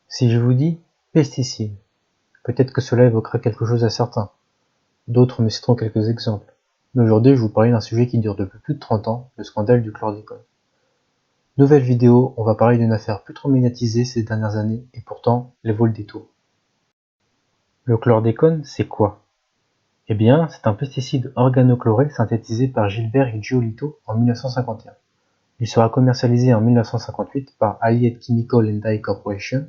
Si je vous dis pesticides, peut-être que cela évoquera quelque chose à certains. D'autres me citeront quelques exemples. Mais aujourd'hui, je vais vous parler d'un sujet qui dure depuis plus de 30 ans, le scandale du chlordécone. Nouvelle vidéo, on va parler d'une affaire plus trop médiatisée ces dernières années, et pourtant, elle vaut le détour. Le chlordécone, c'est quoi? Eh bien, c'est un pesticide organochloré synthétisé par Gilbert et Giolito en 1951. Il sera commercialisé en 1958 par Allied Chemical and Dye Corporation.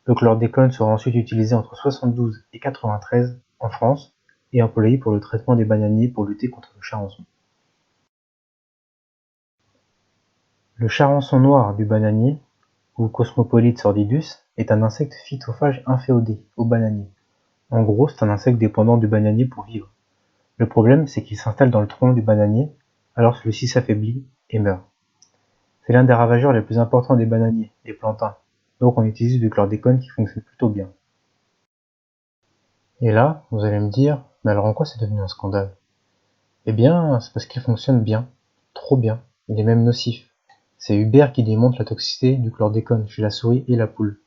Le chlordécone sera ensuite utilisé entre 72 et 93 en France et employé pour le traitement des bananiers pour lutter contre le charançon. Le charançon noir du bananier, ou Cosmopolite sordidus, est un insecte phytophage inféodé au bananier. En gros, c'est un insecte dépendant du bananier pour vivre. Le problème, c'est qu'il s'installe dans le tronc du bananier, alors celui-ci s'affaiblit et meurt. C'est l'un des ravageurs les plus importants des bananiers, les plantains, donc on utilise du chlordécone qui fonctionne plutôt bien. Et là, vous allez me dire, mais alors en quoi c'est devenu un scandale? Eh bien, c'est parce qu'il fonctionne bien, trop bien, il est même nocif. C'est Hubert qui démontre la toxicité du chlordécone chez la souris et la poule.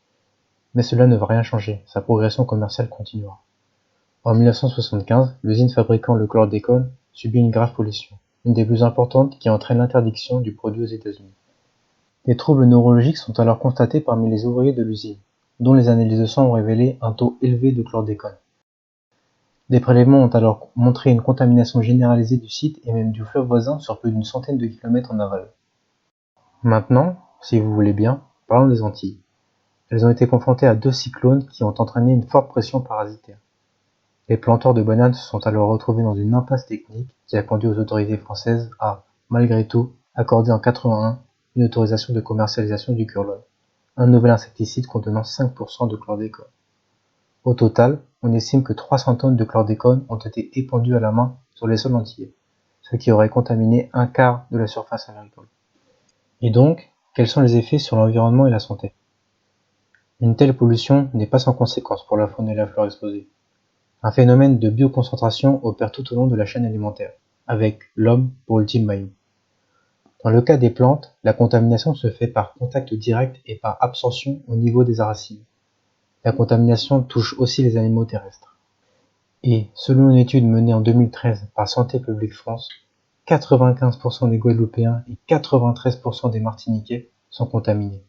Mais cela ne va rien changer, sa progression commerciale continuera. En 1975, l'usine fabriquant le chlordécone subit une grave pollution, une des plus importantes qui entraîne l'interdiction du produit aux États-Unis. Des troubles neurologiques sont alors constatés parmi les ouvriers de l'usine, dont les analyses de sang ont révélé un taux élevé de chlordécone. Des prélèvements ont alors montré une contamination généralisée du site et même du fleuve voisin sur plus d'une centaine de kilomètres en aval. Maintenant, si vous voulez bien, parlons des Antilles. Elles ont été confrontées à 2 cyclones qui ont entraîné une forte pression parasitaire. Les planteurs de bananes se sont alors retrouvés dans une impasse technique qui a conduit aux autorités françaises à, malgré tout, accorder en 1981 une autorisation de commercialisation du Curlone, un nouvel insecticide contenant 5% de chlordécone. Au total, on estime que 300 tonnes de chlordécone ont été épandues à la main sur les sols antillais, ce qui aurait contaminé un quart de la surface agricole. Et donc, quels sont les effets sur l'environnement et la santé? Une telle pollution n'est pas sans conséquences pour la faune et la flore exposées. Un phénomène de bioconcentration opère tout au long de la chaîne alimentaire, avec l'homme pour ultime maillon. Dans le cas des plantes, la contamination se fait par contact direct et par absorption au niveau des racines. La contamination touche aussi les animaux terrestres. Et, selon une étude menée en 2013 par Santé publique France, 95% des Guadeloupéens et 93% des Martiniquais sont contaminés.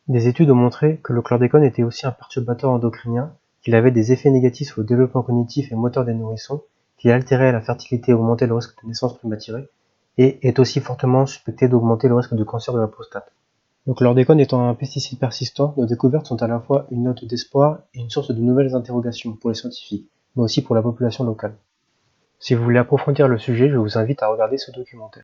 Des études ont montré que le chlordécone était aussi un perturbateur endocrinien, qu'il avait des effets négatifs au développement cognitif et moteur des nourrissons, qu'il altérait la fertilité et augmentait le risque de naissance prématurée, et est aussi fortement suspecté d'augmenter le risque de cancer de la prostate. Le chlordécone étant un pesticide persistant, nos découvertes sont à la fois une note d'espoir et une source de nouvelles interrogations pour les scientifiques, mais aussi pour la population locale. Si vous voulez approfondir le sujet, je vous invite à regarder ce documentaire.